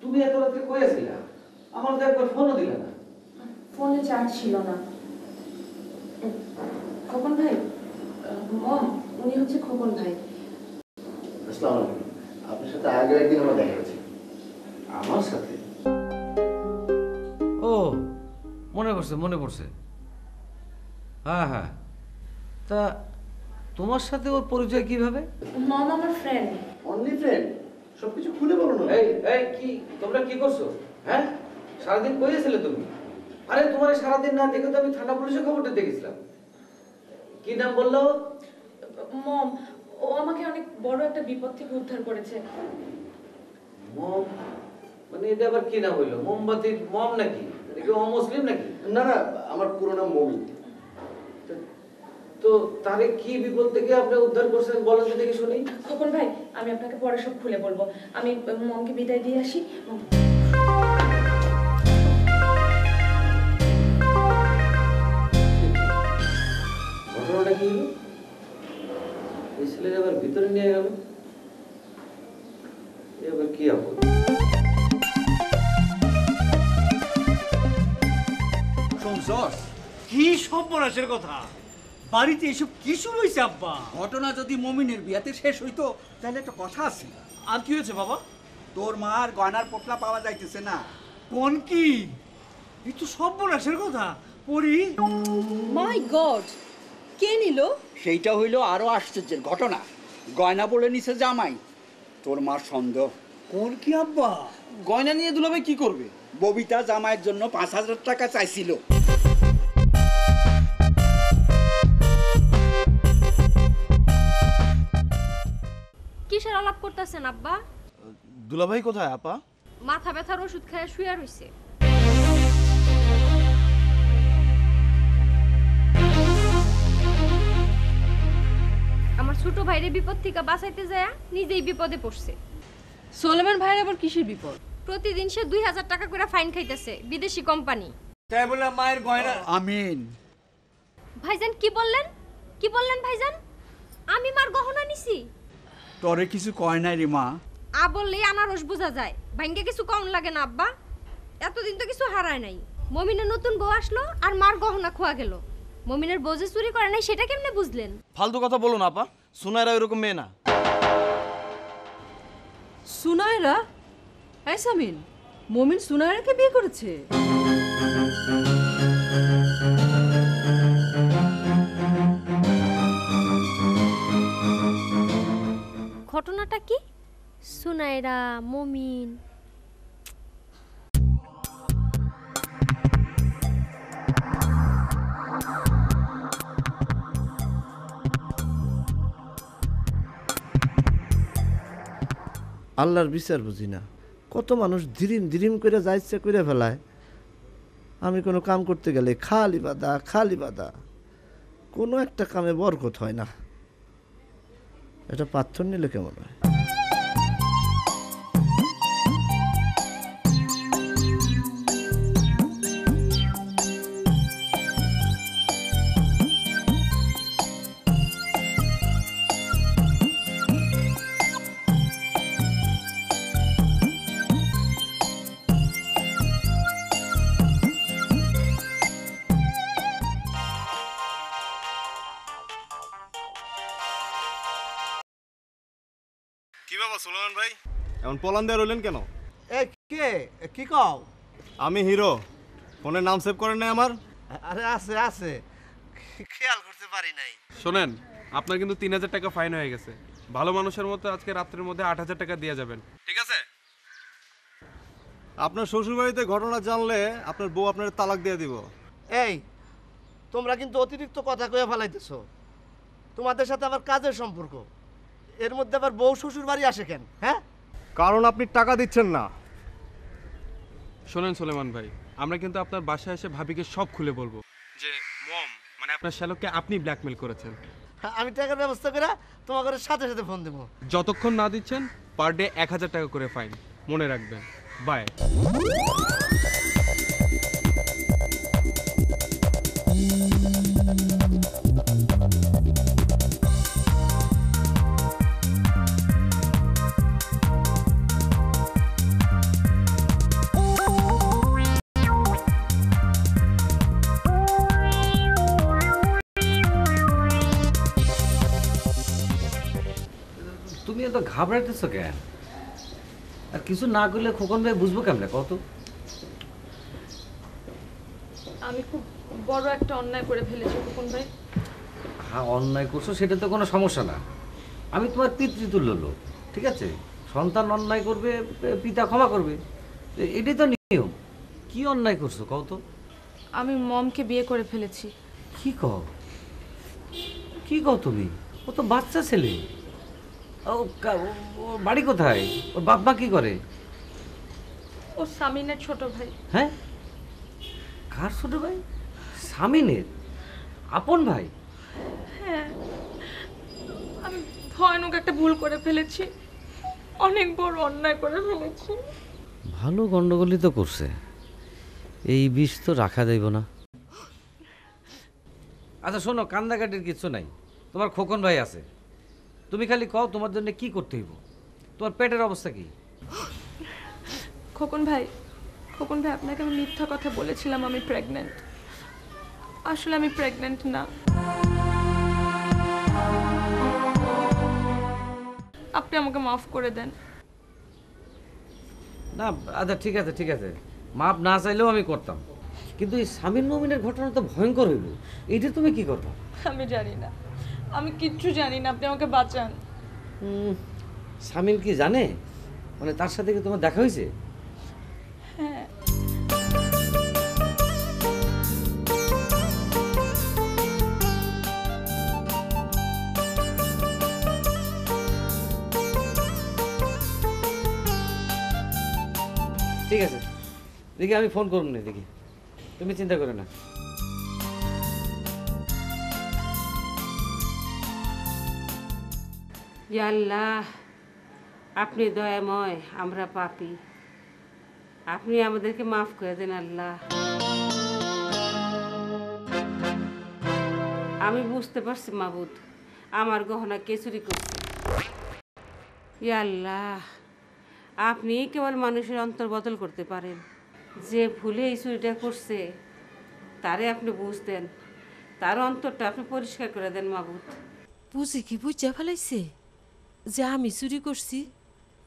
তুমি এত রাতে কই আছিলা? আমার তো একবার ফোনও দিলে না। ফোনে চার্জ ছিল না। খোকন ভাই, মম উনি হচ্ছে খোকন ভাই। আসসালামু আলাইকুম। আপনার সাথে আগে একদিন আমার দেখা হয়েছে। আমার সাথে? ও মনে পড়ছে। হ্যাঁ হ্যাঁ, তা তোমার সাথে ওর পরিচয় কিভাবে? মম আমার ফ্রেন্ড। Only friend? সবকিছু খুলে বলো না। এই কি তোমরা কি করছো? হ্যাঁ, সারাদিন কই ছিলে তুমি? আরে তোমার সারাদিন না দেখে তো আমি থানা পুলিশে খবরটা দেখেছিলাম। কি নাম বললো? মম ও আমাকে অনেক বড় একটা বিপদ থেকে উদ্ধার করেছে। মম? মানে এটা আবার কি নাম হইলো? মোমবাতির মম নাকি? এটা কি অমুসলিম নাকি? না না, আমার পুরো নাম মমিন। তো তারে কি বিপদ থেকে আপনি উদ্ধার করছেন বলেন তো দেখি শুনি। খোকন ভাই, আমি আপনাকে পরে সব খুলে বলবো। আমি মমকে বিদায় দিয়ে আসি। ঘটনাটা কি হলো? এই ছেলের আবার ভিতরে নিয়ে গেল, এবার কি আপদ? শুনছস? কি সর্বনাশের কথা! বাড়িতে এসব কি শুরু হয়েছে আব্বা? ঘটনা যদি মমিনের বিয়াতে শেষ হইতো তাহলে একটা কথা আছে। আর কি হয়েছে বাবা? তোর মার গয়নার পোটলা পাওয়া যাইতেছে না। কোন কি? এই তো সর্বনাশের কথা। পরি, মাই গড, কে নিল? সেইটা হইল আরো আশ্চর্যের ঘটনা। গয়না বলে নিছে জামাই। তোর মার সন্দেহ। কোন কি আব্বা? গয়না নিয়ে দুলাভাই কি করবে? ববিতা জামাইয়ের জন্য ৫,০০০ টাকা চাইছিল। কিসের আলাপ করতেছেন আব্বা? দুলাভাই কোথায় আপা? মাথা ব্যথার ওষুধ খেয়ে শুয়ে রইছে। আমার ছোট ভাইরে বিপদ থেকে বাঁচাইতে যায় নিজেই বিপদে পড়ছে। সোলেমান ভাইয়ের আবার কিসের বিপদ? প্রতিদিন সে ২০০০ টাকা করে ফাইন খাইতেছে, বিদেশি কোম্পানি। তাই বলে মায়ের গয়না? আমিন। ভাইজান কি বললেন ভাইজান? আমি মার গহনা নিছি? তোরে কিছু কয় নাই রে মা। আ বললেই আনারস বোঝা যায়, ভাঙ্গে কিছু কম লাগে না আব্বা? এতদিন তো কিছু হারায় নাই। মমিনের নতুন বউ আসলো আর মার গহনা খোয়া গেল। মমিনের বউ যে চুরি করে নাই সেটা কেমনে বুঝলেন? ফালতু কথা বলো না আপা, সুনাইরা এরকম মেয়ে না। সুনায়রা? হ্যাঁ সামিন, মমিন সুনায়রাকে বিয়ে করেছে? ঘটনাটা কি? সুনাইরা, মমিন। আল্লাহর বিচার বুঝি না, কত মানুষ ধিরিম করে যা ইচ্ছা করে ফেলায়। আমি কোনো কাম করতে গেলে খালি বাধা, কোনো একটা কামে বরকত হয় না। এটা পাথর নিলে কেমন হয়? কি বাবা সুলেমান ভাই, এমন পলান দিয়ে রইলেন কেন? এ কে, কি কও? আমি হিরো। ফোনের নাম সেভ করেন নাই আমার? আরে আছে, খেয়াল করতে পারি নাই। শোনেন, আপনার কিন্তু ৩,০০০ টাকা ফাইন হয়ে গেছে। ভালো মানুষের মতো আজকে রাত্রের মধ্যে ৮,০০০ টাকা দিয়ে যাবেন, ঠিক আছে? আপনার শ্বশুরবাড়িতে ঘটনা জানলে আপনার বউ আপনার তালাক দিয়ে দিব। এই, তোমরা কিন্তু অতিরিক্ত কথা কয়ে ফেলাইতেছো। তোমাদের সাথে আবার কাজের সম্পর্ক, এর মধ্যে আবার বউ শ্বশুর বাড়ি আসে কেন? হ্যাঁ, কারণ আপনি টাকা দিচ্ছেন না। শোনেন সুলেমান ভাই, আমরা কিন্তু আপনার বাসায় এসে ভাবিকে সব খুলে বলবো যে মম মানে আপনার শ্যালককে আপনি ব্ল্যাকমেল করেছেন। আমি টাকার ব্যবস্থা করে তোমাদের সাথে ফোন দেবো। যতক্ষণ না দিচ্ছেন পার ডে ১,০০০ টাকা করে ফাইন, মনে রাখবেন। বাই। ঘাবড়াইতেছো কেন? আর কিছু না করলে খোকন ভাই বুঝবো কেমনে কত? আমি খুব বড় একটা অন্যায় করে ফেলেছি খোকন ভাই। হ্যাঁ, অন্যায় করছো সেটা তো কোনো সমস্যা না। আমি তোমার পিতৃতুল্য লোক, ঠিক আছে? সন্তান অন্যায় করবে, পিতা ক্ষমা করবে, এটাই তো নিয়ম। কি অন্যায় করছো কও তো? আমি মমকে বিয়ে করে ফেলেছি। কি কও? কি কও তুমি? ও তো বাচ্চা ছেলে। ও বাড়ি কোথায়? ওর বাপ মা কি করে? ও সামিনের ছোট ভাই। হ্যাঁ? কার ছোট ভাই? সামিনের আপন ভাই? হ্যাঁ, আমি ভয়ানক একটা ভুল করে ফেলেছি, অনেক বড় অন্যায় করে ফেলেছি। ভালো গন্ডগোলই তো করছে, এই বিষ তো রাখা যাইব না। আচ্ছা শোনো, কান্দাকাটির কিছু নাই, তোমার খোকন ভাই আছে। তুমি খালি কও তোমার জন্য কি করতে হইব, তোমার পেটের অবস্থা কি? খোকন ভাই, খোকন ভাই, আপনাকে আমি মিথ্যা কথা বলেছিলাম আমি প্রেগন্যান্ট। আসলে আমি প্রেগন্যান্ট না। আপনি আমাকে মাফ করে দেন। না আচ্ছা ঠিক আছে ঠিক আছে, মাপ না চাইলেও আমি করতাম, কিন্তু এই স্বামীর নমিনের ঘটনা তো ভয়ঙ্কর হইল, এইটা তুমি কি করবা? আমি জানি না, আমি কিচ্ছু জানি না, আপনি আমাকে বাঁচান। স্বামীন কি জানে? মানে তার সাথে কি তোমার দেখা হয়েছে? হ্যাঁ। ঠিক আছে, দেখি আমি ফোন করুন না, দেখি, তুমি চিন্তা করো না। ইয়া আল্লাহ, আপনি দয়াময়, আমরা পাপী, আপনি আমাদেরকে মাফ করে দেন আল্লাহ। আমি বুঝতে পারছি মাবুদ, আমার গহনা কে চুরি করছে। ইয়া আল্লাহ, আপনি কেবল মানুষের অন্তর বদল করতে পারেন। যে ভুলে এই চুরিটা করছে তারে আপনি বুঝতেন, তার অন্তরটা আপনি পরিষ্কার করে দেন মাবুদ। বুঝি কি বুঝা ফেলাইছে যে আমি চুরি করছি?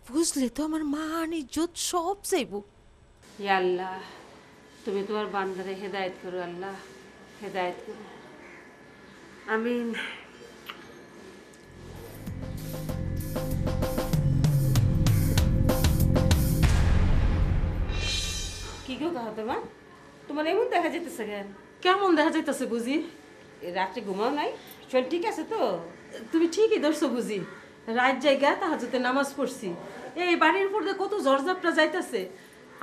বুঝলে তো আমার মান ইজ্জত সব যাইব। ইয়া আল্লাহ, তুমি তোমার বান্দারে হেদায়েত করো আল্লাহ, হেদায়েত করো, আমিন। কি গো কাহা তোমার, তোমার এমন দেখা যেতেছে কেন? কেমন দেখা যাইতেছে বুঝি? রাত্রে ঘুমাও নাই? শরীর ঠিক আছে তো? তুমি ঠিকই ধরছো বুঝি। রাত জায়গা তাহাজ্জুদে নামাজ পড়ছি। এই বাড়ির উপর দিয়ে কত ঝড়ঝাপটা যাইতেছে,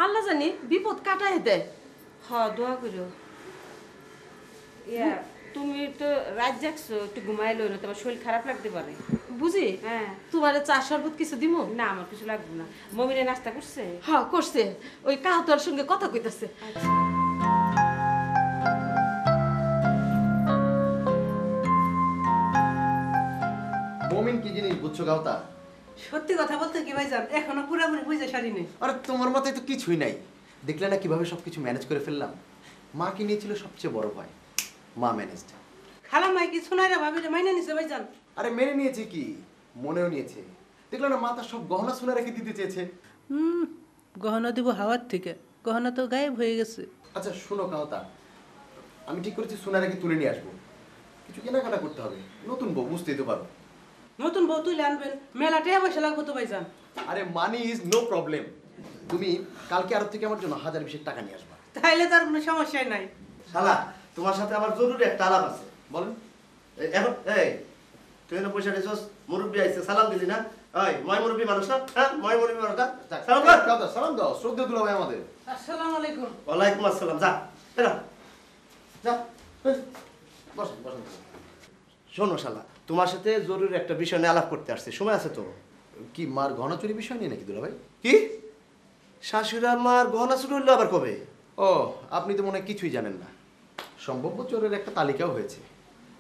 আল্লাহ জানি বিপদ কাটায় দেয়। দোয়া করো। ইয়া তুমি তো রাত জাগছো, একটু ঘুমাই লইলো, তোমার শরীর খারাপ লাগতে পারে বুঝি। হ্যাঁ, তোমার চা শরবত কিছু দিব? না আমার কিছু লাগবে না। মমিনে নাস্তা করছে? হ্যাঁ করছে, ওই কাহাতোর সঙ্গে কথা কইতাছে। মমিন কি জিনিস বুঝছো গাওতা? সত্যি কথা বলতে কি ভাইজান, এখনো পুরোপুরি বুঝে সারি নেই। আরে তোমার মাথায় তো কিছুই নাই, দেখলে না কিভাবে সবকিছু ম্যানেজ করে ফেললাম। মাকে নিয়েছিল সবচেয়ে বড় ভয়, মা ম্যানেজড। খালা মাই কি শোনাইরা ভাবিরে মাইনা নিছে ভাইজান? আরে মেনে নিয়েছে কি, মনেও নিয়েছে। দেখলে না মা তার সব গহনা সোনা রেখে দিতে চেয়েছে। গহনা দিব হাওয়ার থেকে, গহনা তো গায়েব হয়ে গেছে। আচ্ছা শোনো কাহতা, আমি ঠিক করেছি সোনা রেখে তুলে নিয়ে আসবো, কিছু কেনাকাটা করতে হবে, নতুন বউ বুঝতেই তো পারো। নতুন বউ তুলে আনবেন, মেলা টাকা পয়সা লাগবে তো ভাইজান। আরে মানি ইজ নো প্রবলেম, তুমি কালকে আরো থেকে আমার জন্য 1000-20 টাকা নিয়ে আসবা। তাইলে তার কোনো সমস্যাই নাই। শালা তোমার সাথে আমার জরুরি একটা আলাপ আছে, বলেন। এখন এই তুই না পয়সা দিছস, মুরব্বি আইছে, সালাম দিলি না? ওই ময় মুরব্বি মানুষ না? হ্যাঁ ময় মুরব্বি মানুষ না? সালাম দাও, দাও সালাম দাও, শ্রদ্ধা দুলা ভাই আমাদের। আসসালামু আলাইকুম। ওয়ালাইকুম আসসালাম। যা এরা যা, বসেন বসেন। শোনো শালা, তোমার সাথে জরুরি একটা বিষয় নিয়ে আলাপ করতে আসছে, সময় আছে তো? কি মার গহনা চুরি বিষয় নিয়ে নাকি দুলা ভাই? কি শাশুড়ার মার গহনা চুরি হইলো আবার কবে? ও আপনি তো মনে হয় কিছুই জানেন না। সম্ভাব্য চোরের একটা তালিকাও হয়েছে,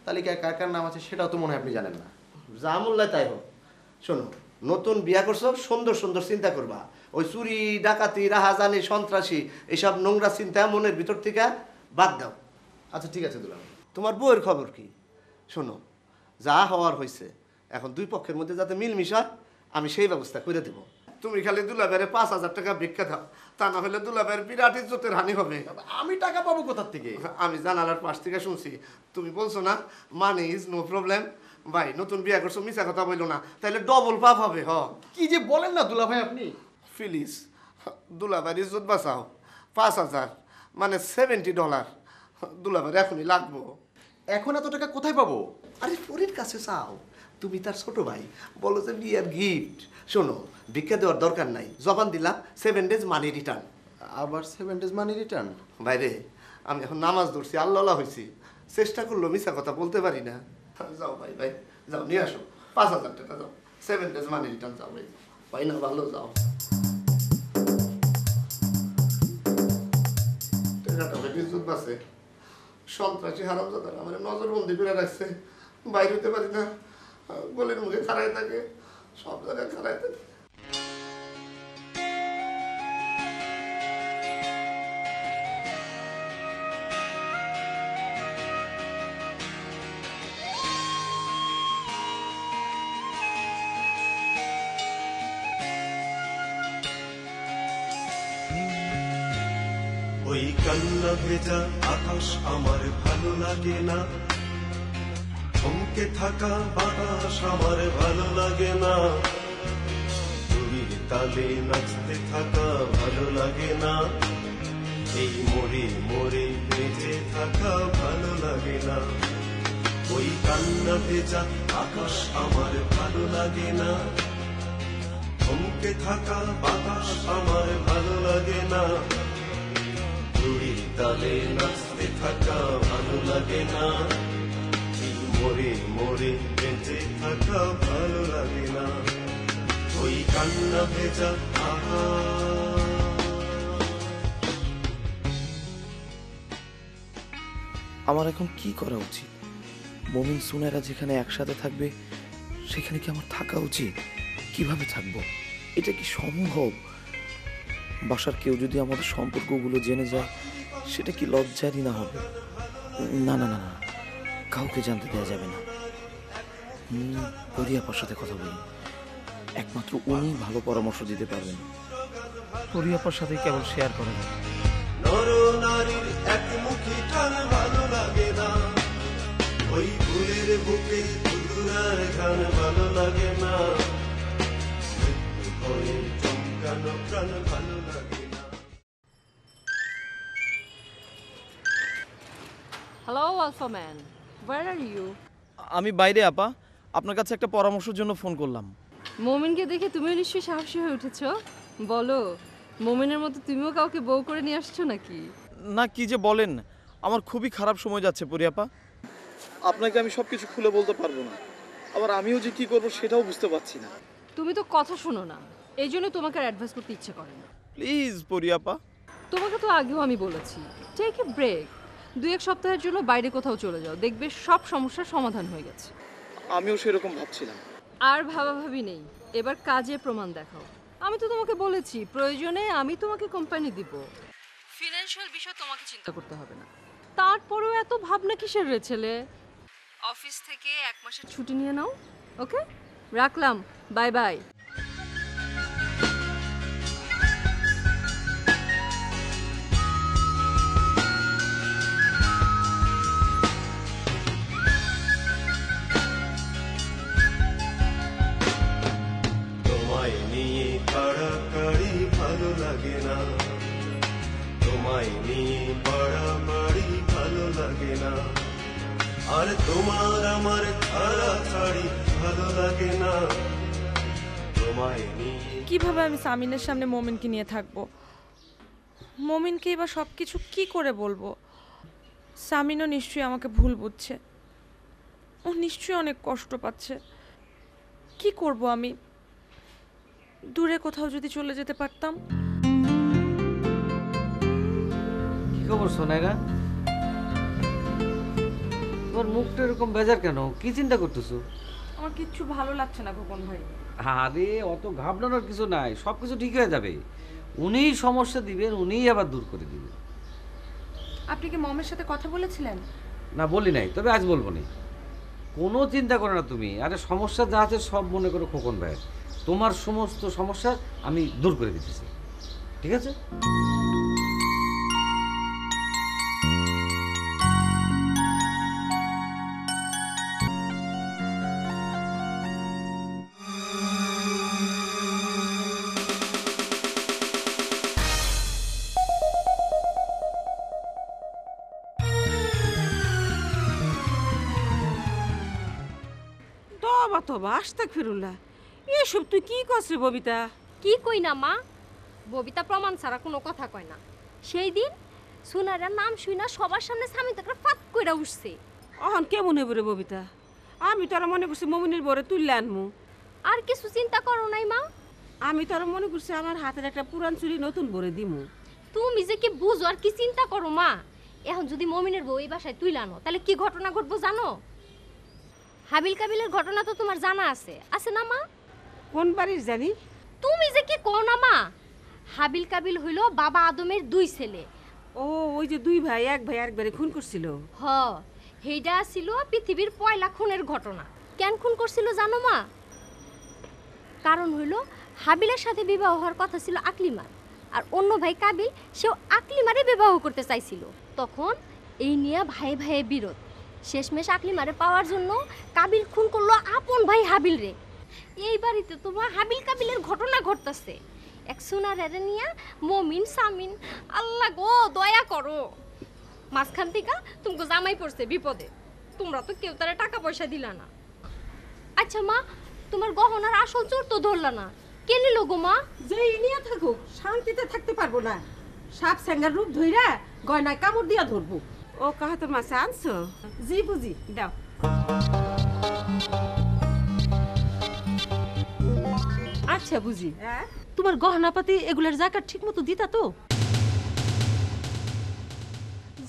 তালিকায় কার কার নাম আছে সেটাও তো মনে হয় আপনি জানেন না। যা মোল্লায় তাই হোক, শোনো নতুন বিয়া করছো, সুন্দর সুন্দর চিন্তা করবা। ওই চুরি ডাকাতি রাহাজানি সন্ত্রাসী এইসব নোংরা চিন্তা মনের ভিতর থেকে বাদ দাও। আচ্ছা ঠিক আছে দুলা, তোমার বউয়ের খবর কি? শোনো যা হওয়ার হয়েছে, এখন দুই পক্ষের মধ্যে যাতে মিলমিশ হয় আমি সেই ব্যবস্থা করে দেব। তুমি খালি দুলাভাইয়ের 5,000 টাকা ভিক্ষা দাও, তা না হলে দুলাভাইয়ের বিরাট ইজ্জতের হানি হবে। আমি টাকা পাবো কোথার থেকে? আমি জানালার পাশ থেকে শুনছি, তুমি বলছো না মানি ইজ নো প্রবলেম। ভাই নতুন বিয়ে করছো, মিছা কথা বললো না, তাহলে ডবল পাপ হবে। কি যে বলেন না দুলাভাই আপনি। প্লিজ দুলাভাইয়ের ইজ্জত বাঁচাও। 5,000 মানে $70 দুলাভাইয়ের এখনই লাগবো। এখন এত টাকা কোথায় পাবো? আরে পরীর কাছে চাও, তুমি তার ছোট ভাই, বলো যে বিয়ের গিফট। শোনো, ভিক্ষা দেওয়ার দরকার নাই, জবান দিলাম 7 days মানি রিটার্ন। আবার 7 days মানি রিটার্ন? ভাইরে আমি এখন নামাজ ধরছি, আল্লাহ হয়েছি, চেষ্টা করলো মিছা কথা বলতে পারি না। যাও ভাই, ভাই যাও নিয়ে আসো 5,000 টাকা, যাও 7 days মানি রিটার্ন। যাও ভাই, ভাই না ভালো, যাও। টাকাটা ভাই ইজ্জত বাঁচে। সন্ত্রাসী হারামজাদারা আমার নজরবন্দি করে রাখছে, বাইরে হতে পারি না, গলির মুখে খাড়ায় থাকে, সব জায়গায় খাড়ায় থাকে। ওই কান্না ভেজা আকাশ আমার ভালো লাগে না, থমকে থাকা বাতাস আমার ভালো লাগে না, তুরির তালে নাচতে থাকা ভালো লাগে না, এই মরে মরে বেঁচে থাকা ভালো লাগে না। ওই কান্না ভেজা আকাশ আমার ভালো লাগে না, থমকে থাকা বাতাস আমার ভালো লাগে না, তুরির তালে নাচতে থাকা ভালো লাগে না, এই মরে মরে বেঁচে থাকা ভালো লাগে না। ওই কান্না ভেজা আমার এখন কি করা উচিত? মমিন সুনাইরা যেখানে একসাথে থাকবে সেখানে কি আমার থাকা উচিত? কিভাবে থাকবো? এটা কি সম্ভব? বাসার কেউ যদি আমাদের সম্পর্কগুলো জেনে যায় সেটা কি লজ্জারই না হবে? না না না না, কাউকে জানতে দেওয়া যাবে না। পরিয়াপার সাথে কথা বলি, একমাত্র উনি ভালো পরামর্শ দিতে পারবেন। পরিয়াপার সাথে কেবল শেয়ার করা যাবে। নর নারীর একমুখী টান ভালো লাগে না, ওই ফুলের বুকে দুদুরার গান ভালো লাগে না, মৃত্যু হয়ে চমকানো প্রাণ ভালো লাগে না। Hello alpha man, where are you? আমি বাইরে আপা, আপনার কাছে একটা পরামর্শের জন্য ফোন করলাম। মোমিনকে দেখে তুমিও নিশ্চয়ই সাহসী হয়ে উঠেছো। বলো, মোমিনের মতো তুমিও কাউকে বউ করে নিয়ে আসছো নাকি? না, কি যে বলেন, আমার খুবই খারাপ সময় যাচ্ছে পরিয়াপা। আপনাকে আমি সবকিছু খুলে বলতে পারবো না, আবার আমিও যে কি করবো সেটাও বুঝতে পারছি না। তুমি তো কথা শোনো না, এই জন্য তোমাকে আর অ্যাডভাইস করতে ইচ্ছে করে না। প্লিজ পরিয়াপা। তোমাকে তো আগেও আমি বলেছি, টেক এ ব্রেক, 2-1 সপ্তাহের জন্য বাইরে কোথাও চলে যাও, দেখবে সব সমস্যার সমাধান হয়ে গেছে। আমিও সেরকম ভাবছিলাম। আর ভাবাভাবি নেই, এবার কাজে প্রমাণ দেখাও। আমি তো তোমাকে বলেছি প্রয়োজনে আমি তোমাকে কোম্পানি দিব, ফিনান্সিয়াল বিষয় তোমাকে চিন্তা করতে হবে না। তারপরেও এত ভাবনা কিসের রে ছেলে? অফিস থেকে 1 মাসের ছুটি নিয়ে নাও। ওকে, রাখলাম, বাই বাই। তোমায় নিয়ে কাড়াকাড়ি ভালো লাগে না, তোমায় নিয়ে বাড়াবাড়ি ভালো লাগে না, আর তোমার আমার ছাড়াছাড়ি ভালো লাগে না, তোমায় নিয়ে। কিভাবে আমি সামিনের সামনে মোমিনকে নিয়ে থাকবো? মোমিনকে এবার সব কিছু কি করে বলবো? সামিনও নিশ্চয়ই আমাকে ভুল বুঝছে, ও নিশ্চয়ই অনেক কষ্ট পাচ্ছে। কি করব আমি? দূরে কোথাও যদি চলে যেতে পারতাম। কি খবর সোনাইরা? তোমার মুখটা এরকম বেজার কেন? কি চিন্তা করতেছো? আমার কিচ্ছু ভালো লাগছে না খোকন ভাই। আরে অত ঘাবড়ানোর কিছু নাই, সব কিছু ঠিক হয়ে যাবে। উনিই সমস্যা দিবেন, উনিই আবার দূর করে দিবেন। আপনি কি মমের সাথে কথা বলেছিলেন? না বলি নাই, তবে আজ বলবো না। কোনো চিন্তা করো না তুমি। আরে সমস্যা যা আছে সব মনে করো খোকন ভাই, তোমার সমস্ত সমস্যা আমি দূর করে দিতেছি, ঠিক আছে? তবা আস্তাক ফিরুল্লাহ, এসব তুই কি করছ রে ববিতা? কি কই না মা, ববিতা প্রমাণ ছাড়া কোনো কথা কয় না। সেই দিন সোনারা নাম শুই না সবার সামনে স্বামী তাকে ফাত কইরা উঠছে। অহন কেমন হইব রে ববিতা? আমি তো আর মনে করছি মমিনের বরে তুললে আনমু। আর কিছু চিন্তা করো নাই মা? আমি তো আর মনে করছি আমার হাতের একটা পুরান চুরি নতুন বরে দিমু। তুমি যে কি বুঝো আর কি চিন্তা করো মা? এখন যদি মমিনের বউ এই বাসায় তুইলা আনো তাহলে কি ঘটনা ঘটবো জানো? হাবিল কাবিলের ঘটনা তো তোমার জানা আছে, আছে না মা? কোন বাড়ির জানি? তুমি যে কি কও না মা, হাবিল কাবিল হইল বাবা আদমের দুই ছেলে। ও ওই যে দুই ভাই, এক ভাই আরেকবারে খুন করছিল। হ, হেইডা ছিল পৃথিবীর পয়লা খুনের ঘটনা। কেন খুন করছিল জানো মা? কারণ হইল হাবিলের সাথে বিবাহ হওয়ার কথা ছিল আকলিমার, আর অন্য ভাই কাবিল সেও আকলিমারে বিবাহ করতে চাইছিল। তখন এই নিয়ে ভাই ভাইয়ে বিরোধ। শেষমেশ আকলিমারে পাওয়ার জন্য কাবিল খুন করলো আপন ভাই হাবিল রে। এই বাড়িতে তোমার হাবিল কাবিলের ঘটনা ঘটতেছে। এক সোনারে নিয়ে মমিন সামিন, আল্লাহ গো দয়া করো। মাঝখান থেকে তোমাকে জামাই পড়ছে বিপদে, তোমরা তো কেউ তারা টাকা পয়সা দিলা না। আচ্ছা মা, তোমার গহনার আসল চোর তো ধরলা না, কে নিল গো মা? যেই নিয়ে থাকুক শান্তিতে থাকতে পারবো না। সাপ স্যাঙ্গার রূপ ধইরা গয়নায় কামড় দিয়া ধরবো। ও কাহা তোর মাছে আনছো? জি বুঝি দাও। আচ্ছা বুঝি, তোমার গহনাপাতি এগুলোর জাকাত ঠিক মতো দিতা তো?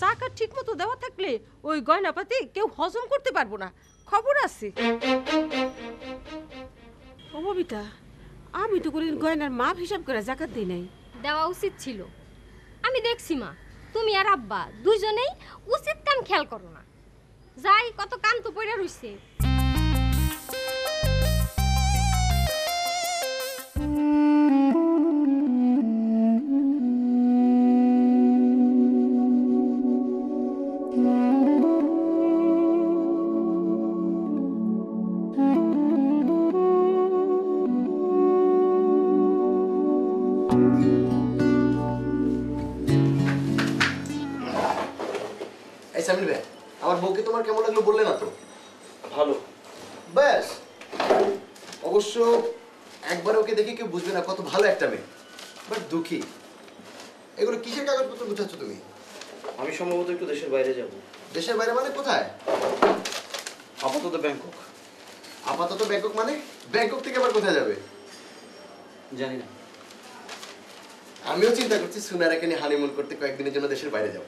জাকাত ঠিক মতো দেওয়া থাকলে ওই গয়নাপাতি কেউ হজম করতে পারবো না, খবর আছে। ও ববিতা, আমি তো কোনদিন গয়নার মাপ হিসাব করে জাকাত দিই নাই। দেওয়া উচিত ছিল। আমি দেখছি মা, তুমি আর আব্বা দুজনেই উচিত কাম খেয়াল করো না। যাই কত কান তো পড়ে রইছে। এই সামিল ভাই, আমার বউকে তোমার কেমন লাগলো বললে না তো? ভালো। ব্যাস, অবশ্য একবার ওকে দেখে কেউ বুঝবে না কত ভালো একটা মেয়ে, বাট দুঃখী। এগুলো কিসের কাগজপত্র গুছাচ্ছ তুমি? আমি সম্ভবত একটু দেশের বাইরে যাব। দেশের বাইরে মানে কোথায়? আপাতত ব্যাংকক। আপাতত ব্যাংকক মানে? ব্যাংকক থেকে আবার কোথায় যাবে? জানি না। আমিও চিন্তা করছি সুনারাকে নিয়ে হানিমুন করতে কয়েকদিনের জন্য দেশের বাইরে যাব।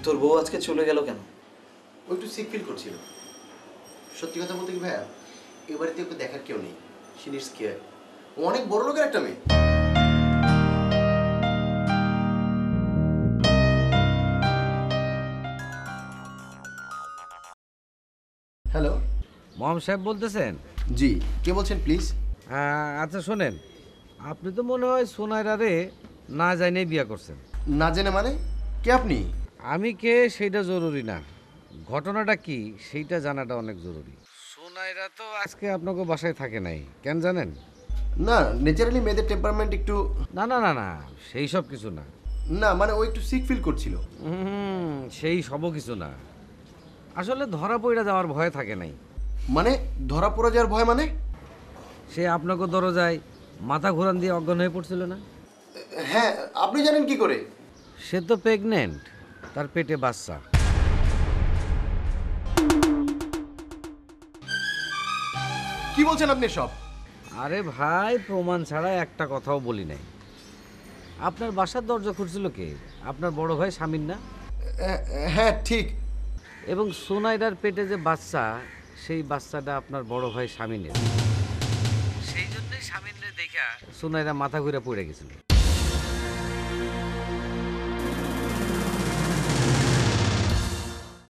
তোর বউ আজকে চলে গেল কেন? ও একটু সিক ফিল করছিল। সত্যি কথা বলতে কি ভাইয়া, এ বাড়িতে ওকে দেখার কেউ নেই। She needs care. ও অনেক বড় লোকের একটা মেয়ে। হ্যালো, মম সাহেব বলতেছেন? জি, কে বলছেন প্লিজ? আচ্ছা শোনেন, আপনি তো মনে হয় সোনাইরারে না জানিয়ে বিয়ে করছেন। না জেনে মানে? কে আপনি? আমি কে সেইটা জরুরি না, ঘটনাটা কি সেইটা জানাটা অনেক জরুরি। সোনাইরা তো আজকে আপনাকে বাসায় থাকে নাই, কেন জানেন? না, ন্যাচারালি মেয়েদের টেম্পারমেন্ট একটু। না না না না, সেই সব কিছু না। না মানে ও একটু সিক ফিল করছিল। সেই সবও কিছু না, আসলে ধরা পড়ে যাওয়ার ভয় থাকে নাই। মানে ধরা পড়ে যাওয়ার ভয় মানে? সে আপনাকে দরজায় মাথা ঘোরান দিয়ে অজ্ঞান হয়ে পড়ছিল না? হ্যাঁ, আপনি জানেন কি করে? সে তো প্রেগনেন্ট, তার পেটে বাচ্চা। কি বলছেন আপনি সব? আরে ভাই, প্রমাণ ছাড়া একটা কথাও বলি নাই। আপনার বাসার দরজা খুঁজছিল কে? আপনার বড় ভাই স্বামীর না? হ্যাঁ ঠিক। এবং সোনাইরার পেটে যে বাচ্চা, সেই বাচ্চাটা আপনার বড় ভাই স্বামীনের। সেই জন্যই স্বামীনের দেখা সোনাইরা মাথা ঘুরে পড়ে গেছিল।